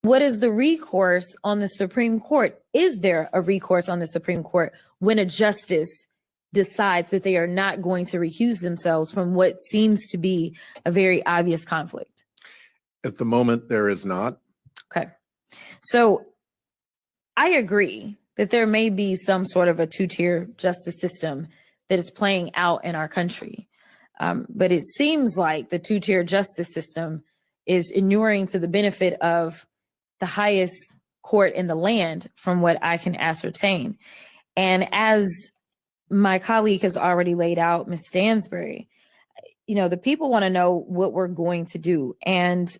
What is the recourse on the Supreme Court? Is there a recourse on the Supreme Court when a justice decides that they are not going to recuse themselves from what seems to be a very obvious conflict? At the moment, there is not. Okay. So I agree that there may be some sort of a two-tier justice system that is playing out in our country. But it seems like the two-tier justice system is inuring to the benefit of the highest court in the land, from what I can ascertain. And as my colleague has already laid out, Ms. Stansbury, the people want to know what we're going to do. And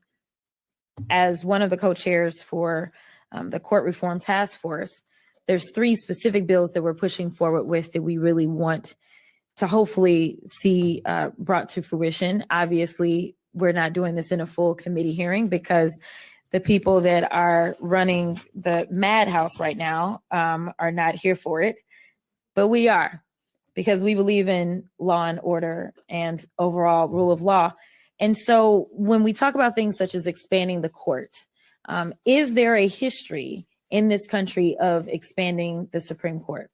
as one of the co-chairs for the Court Reform Task Force, there's 3 specific bills that we're pushing forward with that we really want to hopefully see brought to fruition. Obviously, we're not doing this in a full committee hearing because the people that are running the madhouse right now are not here for it, but we are, because we believe in law and order and overall rule of law. And so when we talk about things such as expanding the court, is there a history in this country of expanding the Supreme Court?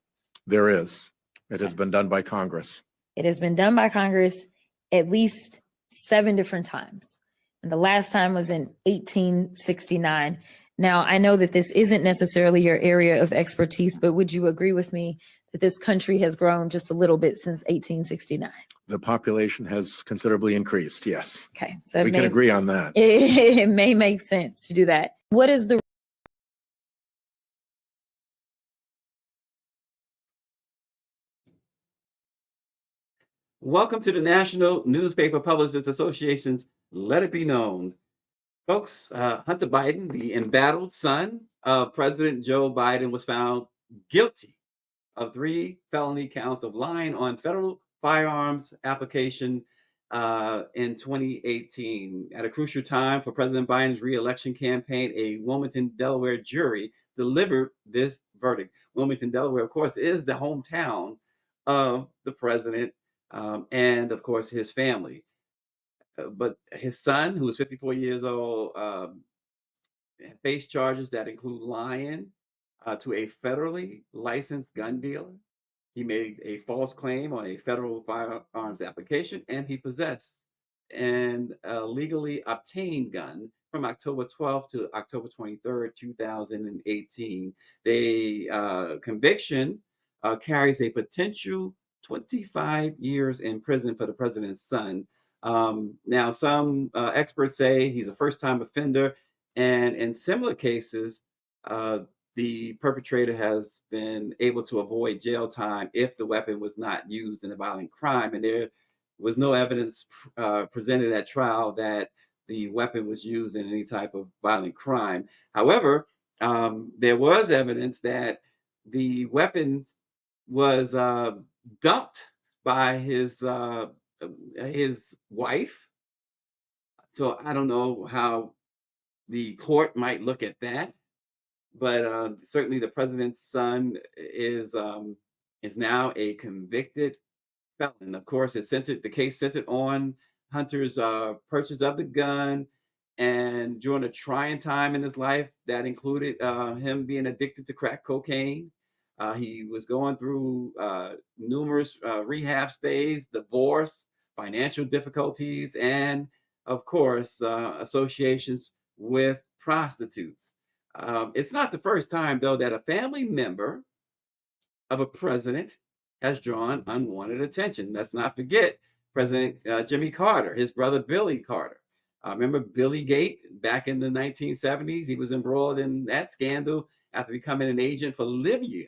There is. It has been done by Congress. It has been done by Congress at least 7 different times. And the last time was in 1869. Now, I know that this isn't necessarily your area of expertise, but would you agree with me that this country has grown just a little bit since 1869? The population has considerably increased, yes. Okay. So we can agree on that. It may make sense to do that. What is the Welcome to the National Newspaper Publishers Association's Let It Be Known. Folks, Hunter Biden, the embattled son of President Joe Biden, was found guilty of 3 felony counts of lying on federal firearms application in 2018. At a crucial time for President Biden's re-election campaign, a Wilmington, Delaware jury delivered this verdict. Wilmington, Delaware, of course, is the hometown of the president and, of course, his family. But his son, who is 54 years old, faced charges that include lying to a federally licensed gun dealer. He made a false claim on a federal firearms application, and he possessed an legally obtained gun from October 12th to October 23rd, 2018. The conviction carries a potential 25 years in prison for the president's son. Now, some experts say he's a first-time offender, and in similar cases, the perpetrator has been able to avoid jail time if the weapon was not used in a violent crime. And there was no evidence presented at trial that the weapon was used in any type of violent crime. However, there was evidence that the weapon was dumped by his wife. So I don't know how the court might look at that, but certainly the president's son is now a convicted felon. Of course, the case centered on Hunter's purchase of the gun, and during a trying time in his life that included him being addicted to crack cocaine. He was going through numerous rehab stays, divorce, financial difficulties, and of course, associations with prostitutes. It's not the first time, though, that a family member of a president has drawn unwanted attention. Let's not forget President Jimmy Carter, his brother Billy Carter. Remember Billy Gate back in the 1970s? He was embroiled in that scandal after becoming an agent for Libya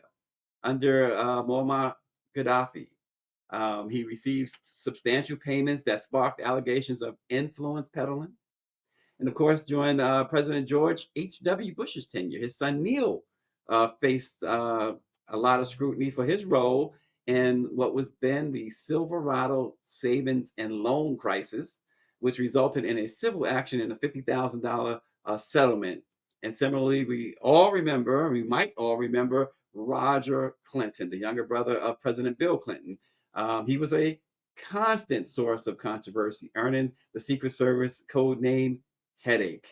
under Muammar Gaddafi. He received substantial payments that sparked allegations of influence peddling. And of course, during President George H.W. Bush's tenure, his son Neil faced a lot of scrutiny for his role in what was then the Silverado savings and loan crisis, which resulted in a civil action and a $50,000 settlement. And similarly, we might all remember Roger Clinton, the younger brother of President Bill Clinton. He was a constant source of controversy, earning the Secret Service code name Headache.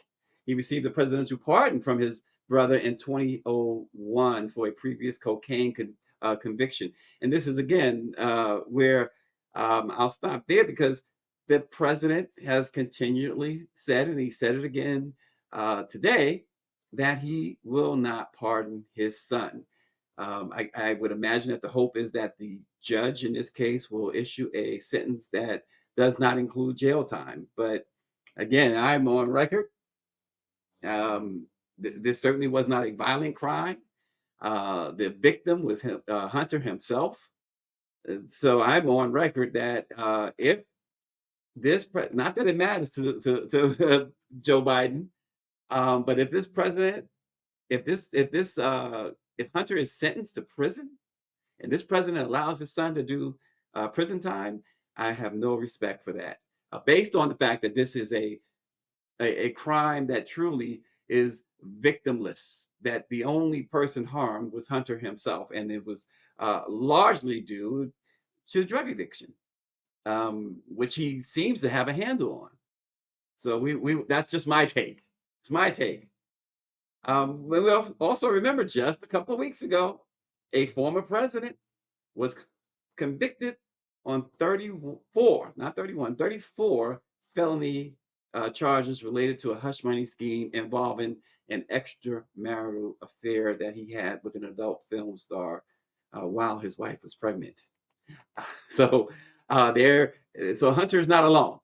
He received a presidential pardon from his brother in 2001 for a previous cocaine conviction. And this is again where I'll stop there, because the president has continually said, and he said it again today, that he will not pardon his son. I would imagine that the hope is that the judge in this case will issue a sentence that does not include jail time. But again, I'm on record. This certainly was not a violent crime. The victim was Hunter himself. So I'm on record that if this, not that it matters to Joe Biden, but if this president, if Hunter is sentenced to prison, and this president allows his son to do prison time, I have no respect for that. Based on the fact that this is a crime that truly is victimless, that the only person harmed was Hunter himself, and it was largely due to drug addiction, which he seems to have a handle on. So we that's just my take. It's my take. We also remember just a couple of weeks ago, a former president was convicted on 34, not 31, 34 felony charges related to a hush money scheme involving an extramarital affair that he had with an adult film star while his wife was pregnant. So so Hunter is not alone.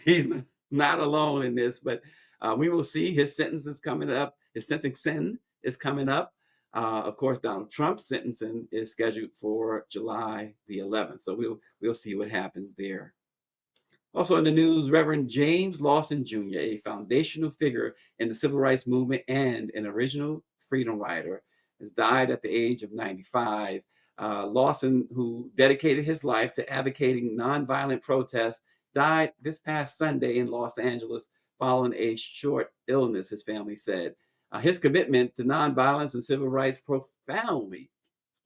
He's not alone in this, but we will see. His sentence is coming up. His sentencing is coming up. Of course, Donald Trump's sentencing is scheduled for July the 11th. So we'll see what happens there. Also in the news, Reverend James Lawson Jr., a foundational figure in the civil rights movement and an original freedom rider, has died at the age of 95. Lawson, who dedicated his life to advocating nonviolent protests, died this past Sunday in Los Angeles following a short illness, his family said. His commitment to nonviolence and civil rights profoundly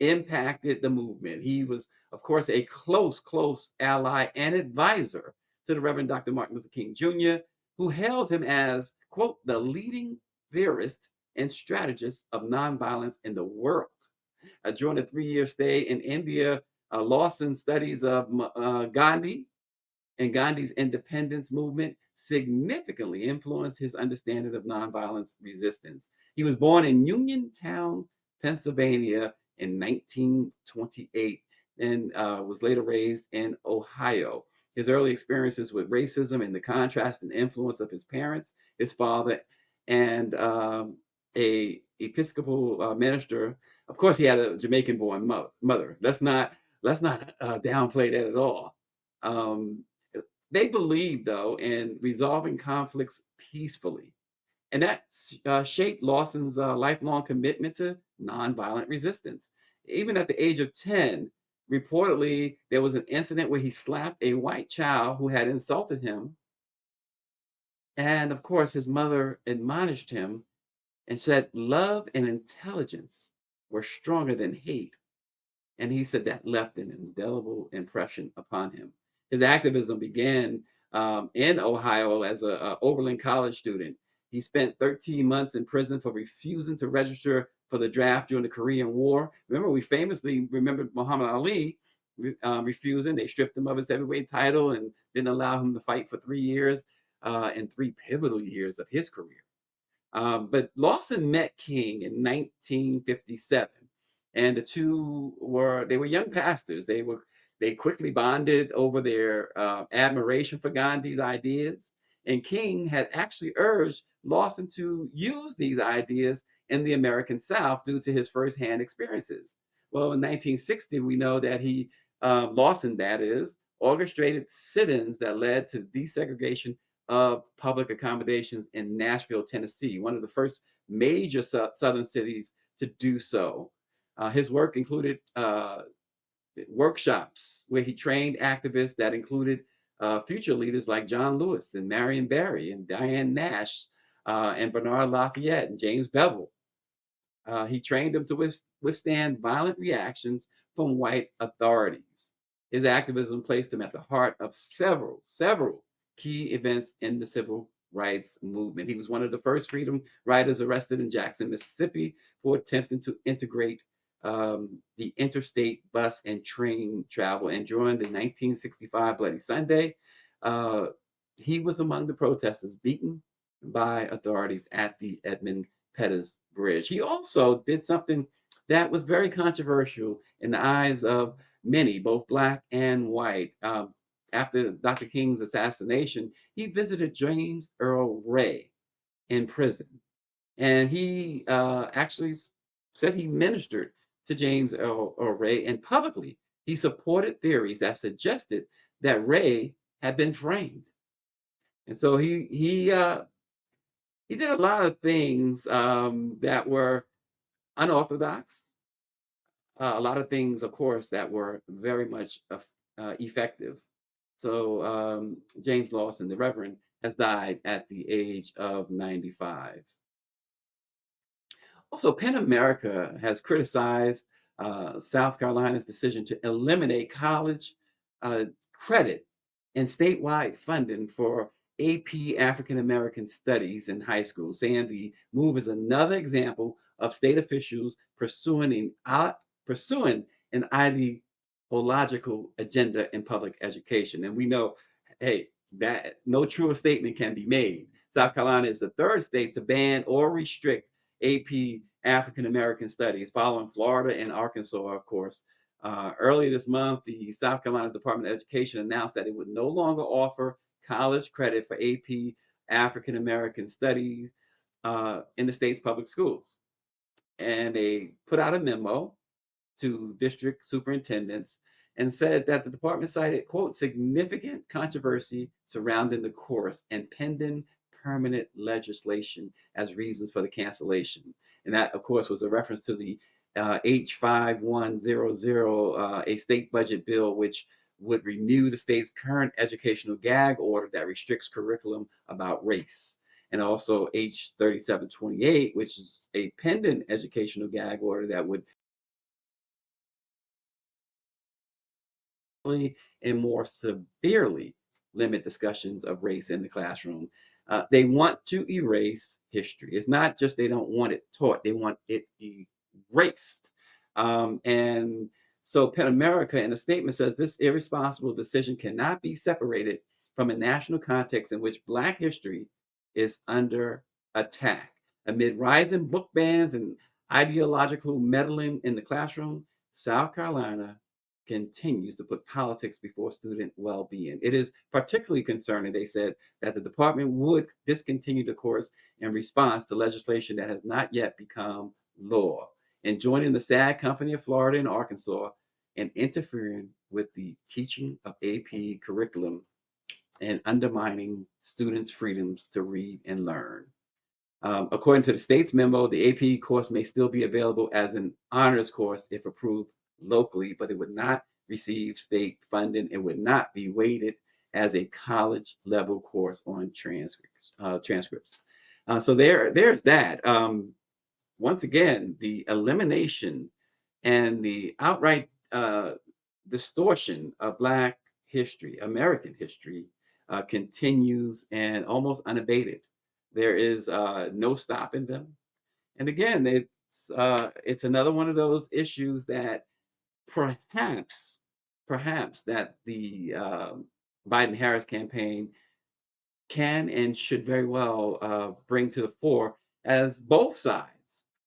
impacted the movement. He was, of course, a close ally and advisor to the Reverend Dr. Martin Luther King Jr., who hailed him as, quote, the leading theorist and strategist of nonviolence in the world. During a 3-year stay in India, Lawson's studies of Gandhi and Gandhi's independence movement significantly influenced his understanding of nonviolence resistance. He was born in Uniontown, Pennsylvania in 1928 and was later raised in Ohio. His early experiences with racism and the contrast and influence of his parents, his father, and a Episcopal minister. Of course, he had a Jamaican-born mother. Let's not downplay that at all. They believed, though, in resolving conflicts peacefully. And that shaped Lawson's lifelong commitment to nonviolent resistance. Even at the age of 10, reportedly, there was an incident where he slapped a white child who had insulted him. And of course, his mother admonished him and said, love and intelligence were stronger than hate. And he said that left an indelible impression upon him. His activism began in Ohio as an Oberlin College student. He spent 13 months in prison for refusing to register for the draft during the Korean War. Remember, we famously remembered Muhammad Ali refusing. They stripped him of his heavyweight title and didn't allow him to fight for 3 years and 3 pivotal years of his career. But Lawson met King in 1957, and the two were young pastors. They quickly bonded over their admiration for Gandhi's ideas, and King had actually urged Lawson to use these ideas in the American South due to his firsthand experiences. Well, in 1960, we know that Lawson, that is, orchestrated sit-ins that led to desegregation of public accommodations in Nashville, Tennessee, one of the first major southern cities to do so. His work included workshops where he trained activists that included future leaders like John Lewis and Marion Barry and Diane Nash and Bernard Lafayette and James Bevel. He trained them to withstand violent reactions from white authorities. His activism placed him at the heart of several key events in the civil rights movement. He was one of the first freedom riders arrested in Jackson, Mississippi, for attempting to integrate the interstate bus and train travel. And during the 1965 Bloody Sunday, uh, he was among the protesters beaten by authorities at the Edmund Pettus Bridge. He also did something that was very controversial in the eyes of many, both black and white. After Dr. King's assassination, he visited James Earl Ray in prison. And he actually said he ministered to James Earl Ray, and publicly he supported theories that suggested that Ray had been framed. And so he did a lot of things that were unorthodox, a lot of things, of course, that were very much effective. So James Lawson, the Reverend, has died at the age of 95. Also, PEN America has criticized South Carolina's decision to eliminate college uh, credit and statewide funding for AP African American Studies in high school, saying the move is another example of state officials pursuing an ideological agenda in public education. And we know, hey, that no truer statement can be made. South Carolina is the third state to ban or restrict AP African American Studies, following Florida and Arkansas, of course. Earlier this month, the South Carolina Department of Education announced that it would no longer offer college credit for AP African American Studies in the state's public schools. And they put out a memo to district superintendents and said that the department cited, quote, significant controversy surrounding the course and pending permanent legislation as reasons for the cancellation. And that, of course, was a reference to the H5100, a state budget bill which would renew the state's current educational gag order that restricts curriculum about race. And also H3728, which is a pending educational gag order that would and more severely limit discussions of race in the classroom. They want to erase history. It's not just they don't want it taught, they want it erased. And so PEN America in a statement says this irresponsible decision cannot be separated from a national context in which Black history is under attack. Amid rising book bans and ideological meddling in the classroom, South Carolina continues to put politics before student well-being. It is particularly concerning, they said, that the department would discontinue the course in response to legislation that has not yet become law, and joining the sad company of Florida and Arkansas in interfering with the teaching of AP curriculum and undermining students' freedoms to read and learn. According to the state's memo, the AP course may still be available as an honors course if approved locally, but it would not receive state funding. It would not be weighted as a college level course on transcripts. So there's that. Once again, the elimination and the outright distortion of Black history, American history, continues and almost unabated. There is no stopping them. And again, it's another one of those issues that perhaps that the Biden-Harris campaign can and should very well bring to the fore as both sides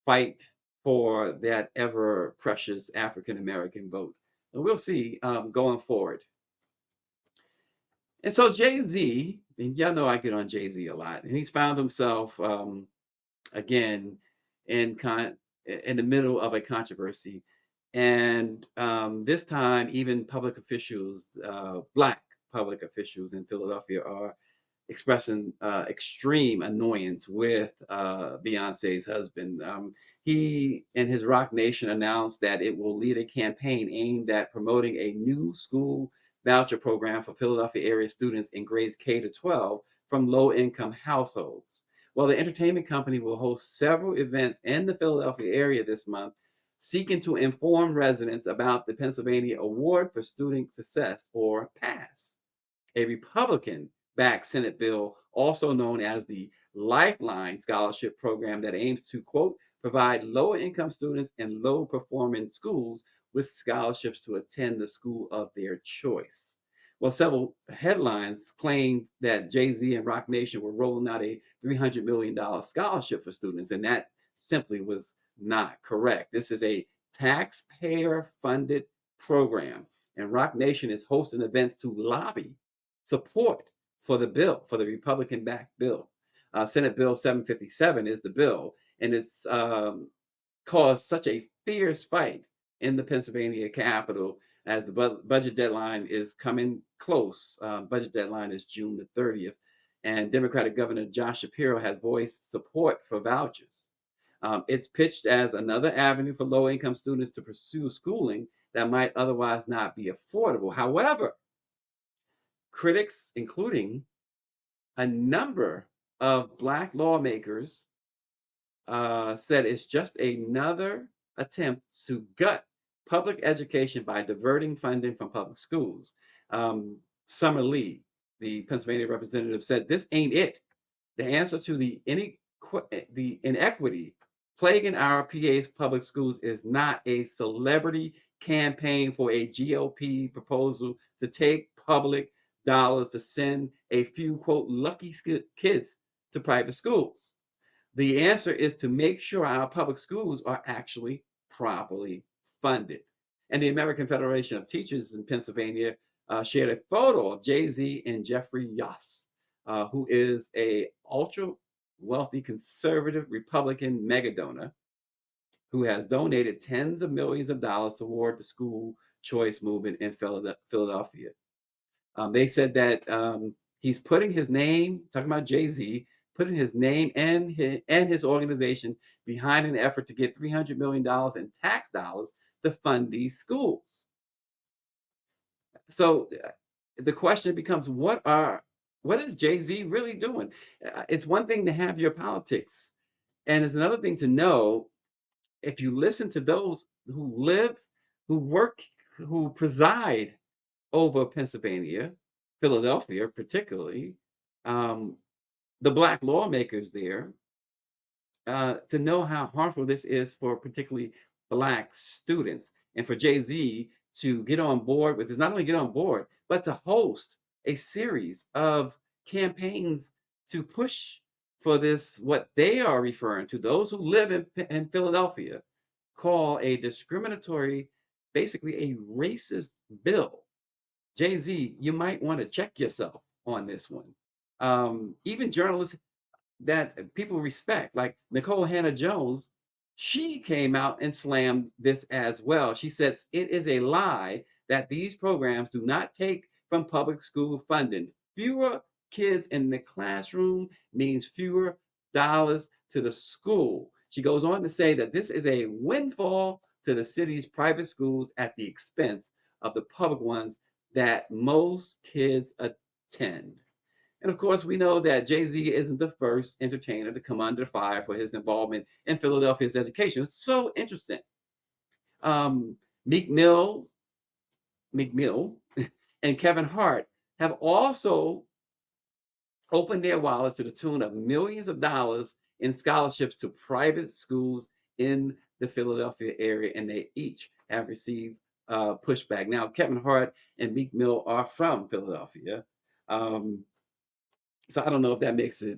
fight for that ever precious African American vote. And we'll see going forward. And so Jay-Z, and y'all know I get on Jay-Z a lot, and he's found himself again in the middle of a controversy. And this time, even public officials, Black public officials in Philadelphia, are expressing extreme annoyance with Beyonce's husband. He and his Roc Nation announced that it will lead a campaign aimed at promoting a new school voucher program for Philadelphia area students in grades K to 12 from low-income households. Well, the entertainment company will host several events in the Philadelphia area this month, seeking to inform residents about the Pennsylvania Award for Student Success, or PASS, a Republican backed Senate bill, also known as the Lifeline Scholarship Program, that aims to, quote, provide lower income students in low performing schools with scholarships to attend the school of their choice. Well, several headlines claimed that Jay-Z and Roc Nation were rolling out a $300 million scholarship for students, and that simply was not correct. This is a taxpayer funded program, and Roc Nation is hosting events to lobby support for the bill, for the Republican backed bill. Senate Bill 757 is the bill, and it's caused such a fierce fight in the Pennsylvania Capitol as the budget deadline is coming close. Budget deadline is June the 30th, and Democratic Governor Josh Shapiro has voiced support for vouchers. It's pitched as another avenue for low income students to pursue schooling that might otherwise not be affordable. However, critics, including a number of Black lawmakers, said it's just another attempt to gut public education by diverting funding from public schools. Summer Lee, the Pennsylvania representative, said this ain't it. The answer to the inequity plaguing our PA's public schools is not a celebrity campaign for a GOP proposal to take public dollars to send a few, quote, lucky kids to private schools. The answer is to make sure our public schools are actually properly funded. And the American Federation of Teachers in Pennsylvania shared a photo of Jay-Z and Jeffrey Yoss, who is a ultra wealthy conservative Republican mega donor who has donated tens of millions of dollars toward the school choice movement in Philadelphia. They said that he's putting his name, talking about Jay-Z, putting his name and his organization behind an effort to get $300 million in tax dollars to fund these schools. So the question becomes, what is Jay-Z really doing? It's one thing to have your politics, and it's another thing to know, if you listen to those who live, who work, who preside over Pennsylvania, Philadelphia particularly, the Black lawmakers there, to know how harmful this is for particularly Black students, and for Jay-Z to get on board with this, not only get on board, but to host a series of campaigns to push for this, what they are referring to, those who live in Philadelphia, call a discriminatory, basically a racist bill. Jay-Z, you might want to check yourself on this one. Even journalists that people respect, like Nicole Hannah-Jones, she came out and slammed this as well. She says it is a lie that these programs do not take from public school funding. Fewer kids in the classroom means fewer dollars to the school. She goes on to say that this is a windfall to the city's private schools at the expense of the public ones that most kids attend. And of course, we know that Jay-Z isn't the first entertainer to come under fire for his involvement in Philadelphia's education. It's so interesting. Meek Mill and Kevin Hart have also opened their wallets to the tune of millions of dollars in scholarships to private schools in the Philadelphia area, and they each have received pushback. Now, Kevin Hart and Meek Mill are from Philadelphia. So I don't know if that makes it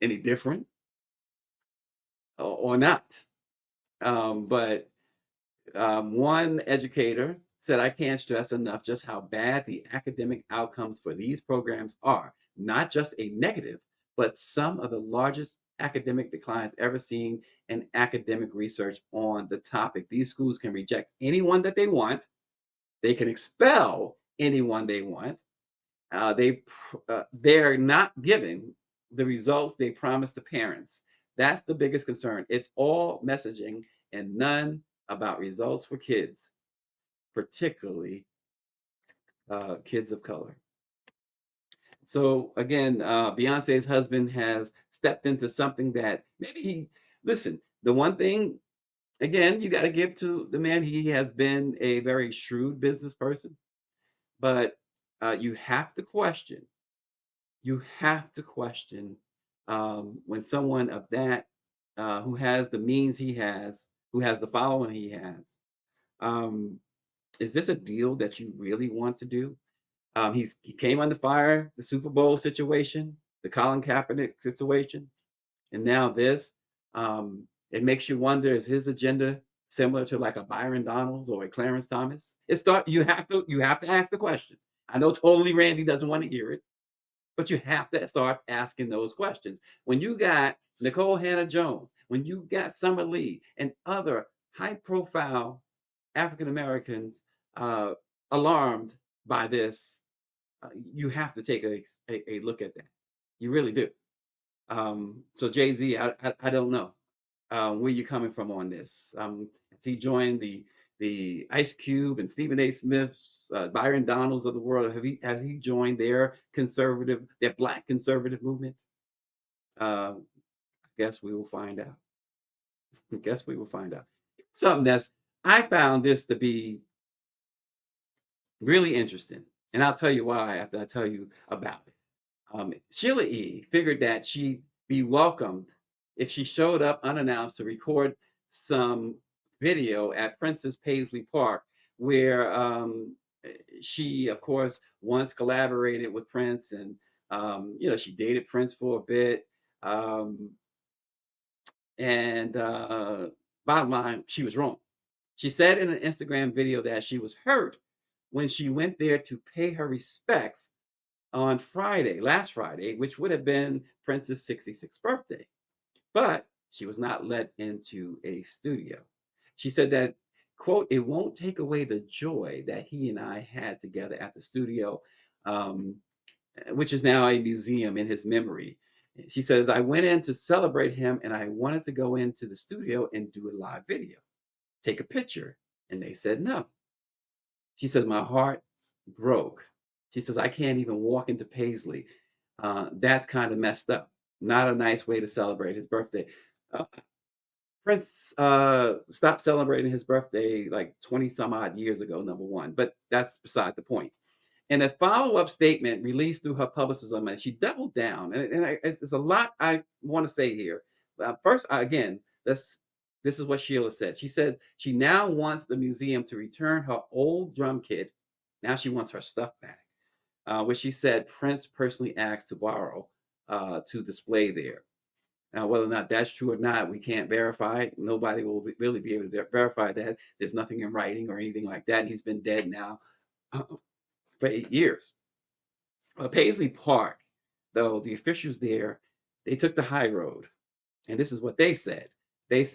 any different or not. But one educator said, I can't stress enough just how bad the academic outcomes for these programs are. Not just a negative, but some of the largest academic declines ever seen in academic research on the topic. These schools can reject anyone that they want. They can expel anyone they want. They're not giving the results they promised to parents. That's the biggest concern. It's all messaging and none about results for kids, particularly kids of color. So again, Beyonce's husband has stepped into something that listen, the one thing, again, you got to give to the man, he has been a very shrewd business person, but you have to question you have to question when someone of that, who has the means he has, who has the following he has, um, is this a deal that you really want to do? He came under fire, the Super Bowl situation, the Colin Kaepernick situation, and now this. It makes you wonder: is his agenda similar to like a Byron Donalds or a Clarence Thomas? You have to ask the question. I know totally Randy doesn't want to hear it, but you have to start asking those questions. When you got Nicole Hannah Jones, when you got Summer Lee, and other high-profile African Americans uh, alarmed by this, you have to take a look at that. You really do. So Jay Z, I don't know where you're coming from on this. Has he joined the Ice Cube and Stephen A. Smith's, Byron Donalds of the world? Has he joined their Black conservative movement? I guess we will find out. I guess we will find out. Something that's I found this to be really interesting, and I'll tell you why after I tell you about it. Sheila E. figured that she'd be welcomed if she showed up unannounced to record some video at Prince's Paisley Park, where she, of course, once collaborated with Prince, and she dated Prince for a bit. Um, and bottom line, she was wrong. She said in an Instagram video that she was hurt when she went there to pay her respects on Friday, last Friday, which would have been Prince's 66th birthday. But she was not let into a studio. She said that, quote, it won't take away the joy that he and I had together at the studio, um, which is now a museum in his memory. She says, I went in to celebrate him and I wanted to go into the studio and do a live video, take a picture. And they said no. She says, my heart broke. She says, I can't even walk into Paisley. That's kind of messed up. Not a nice way to celebrate his birthday. Uh, Prince stopped celebrating his birthday like 20 some odd years ago, number one, but that's beside the point. In a follow-up statement released through her publicist on Monday, she doubled down, it's a lot I want to say here. First, again, this is what Sheila said. She said she now wants the museum to return her old drum kit. Now she wants her stuff back, which she said Prince personally asked to borrow to display there. Now, whether or not that's true or not, we can't verify it. Nobody will really be able to verify that. There's nothing in writing or anything like that. He's been dead now for 8 years. Paisley Park, though, the officials there, they took the high road, and this is what they said. They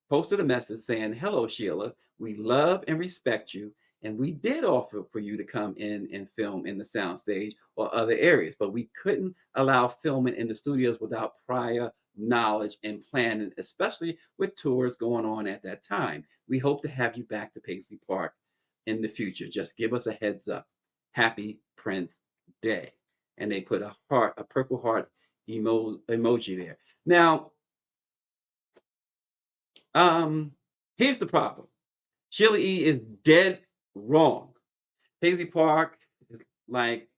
posted a message saying, "Hello, Sheila. We love and respect you, and we did offer for you to come in and film in the soundstage or other areas, but we couldn't allow filming in the studios without prior knowledge and planning, especially with tours going on at that time. We hope to have you back to Paisley Park in the future. Just give us a heads up. Happy Prince Day." And they put a purple heart emoji there. Now, here's the problem. Sheila E is dead wrong. Paisley Park is like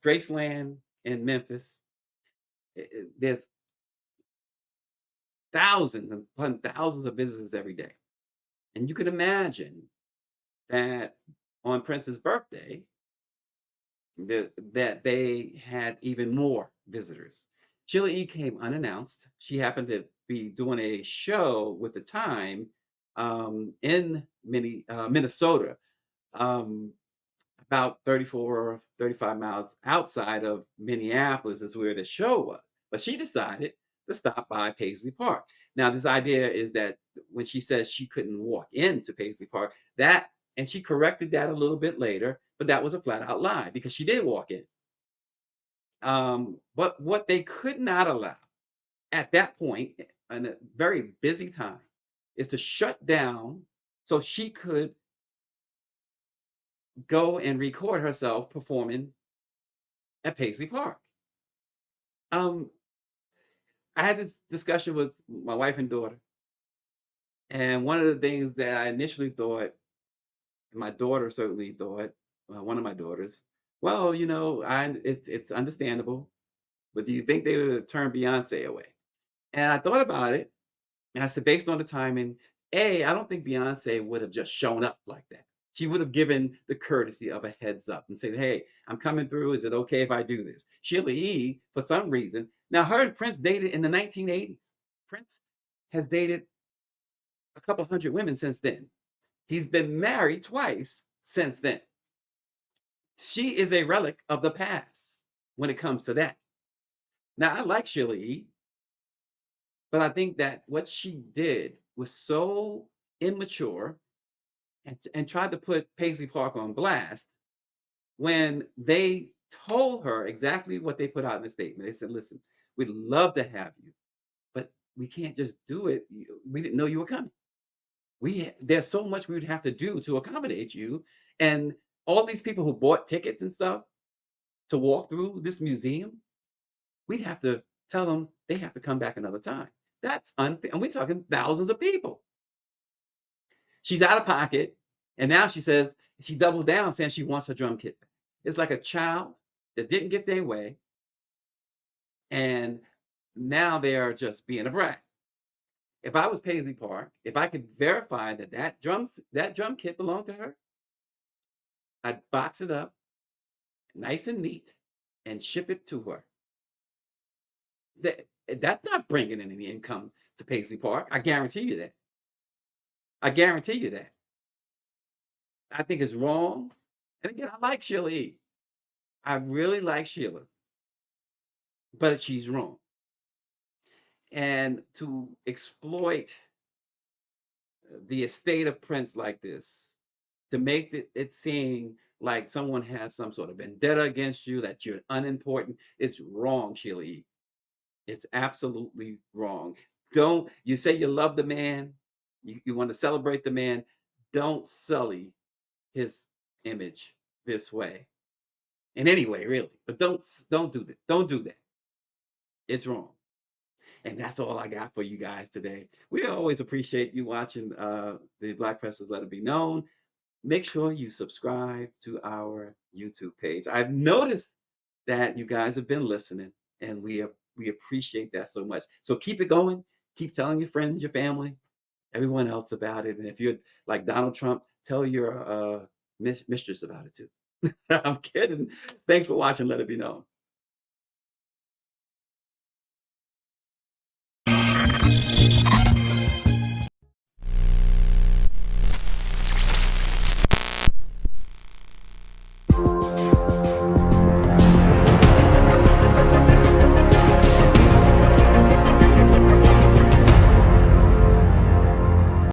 Graceland in Memphis. There's thousands upon thousands of visitors every day. And you can imagine that on Prince's birthday, that they had even more visitors. Sheila E came unannounced. She happened to be doing a show with the Time in Minnesota, um, about 34, 35 miles outside of Minneapolis is where the show was. But she decided to stop by Paisley Park. Now, this idea is that when she says she couldn't walk into Paisley Park, and she corrected that a little bit later, but that was a flat out lie because she did walk in. But what they could not allow at that point, in a very busy time, is to shut down so she could go and record herself performing at Paisley Park. Um, I had this discussion with my wife and daughter, and one of the things that I initially thought, my daughter certainly thought, one of my daughters, Well, it's understandable, but do you think they would have turned Beyonce away? And I thought about it, and I said, based on the timing, I don't think Beyonce would have just shown up like that. She would have given the courtesy of a heads up and said, "Hey, I'm coming through. Is it okay if I do this?" Sheila E, for some reason, now her and Prince dated in the 1980s. Prince has dated a couple hundred women since then. He's been married twice since then. She is a relic of the past when it comes to that. Now, I like Sheila E, but I think that what she did was so immature and tried to put Paisley Park on blast when they told her exactly what they put out in the statement. They said, "Listen, we'd love to have you, but we can't just do it. We didn't know you were coming. There's so much we would have to do to accommodate you, and all these people who bought tickets and stuff to walk through this museum, we'd have to tell them they have to come back another time. That's unfair. And we're talking thousands of people." She's out of pocket. And now she says, she doubled down saying she wants her drum kit back. It's like a child that didn't get their way. And now they are just being a brat. If I was Paisley Park, if I could verify that that drum kit belonged to her, I'd box it up nice and neat and ship it to her. That's not bringing in any income to Paisley Park. I guarantee you that. I guarantee you that. I think it's wrong. And again, I like Sheila E. I really like Sheila, but she's wrong. And to exploit the estate of Prince like this, to make it seem like someone has some sort of vendetta against you, that you're unimportant, it's wrong, Sheila E. It's absolutely wrong. Don't you say you love the man, you want to celebrate the man, don't sully his image this way. In any way, really. But don't do that. Don't do that. It's wrong. And that's all I got for you guys today. We always appreciate you watching the Black Pressers Let It Be Known. Make sure you subscribe to our YouTube page. I've noticed that you guys have been listening, and we appreciate that so much. So keep it going. Keep telling your friends, your family, everyone else about it. And if you're like Donald Trump, tell your mistress about it too. I'm kidding. Thanks for watching. Let It Be Known.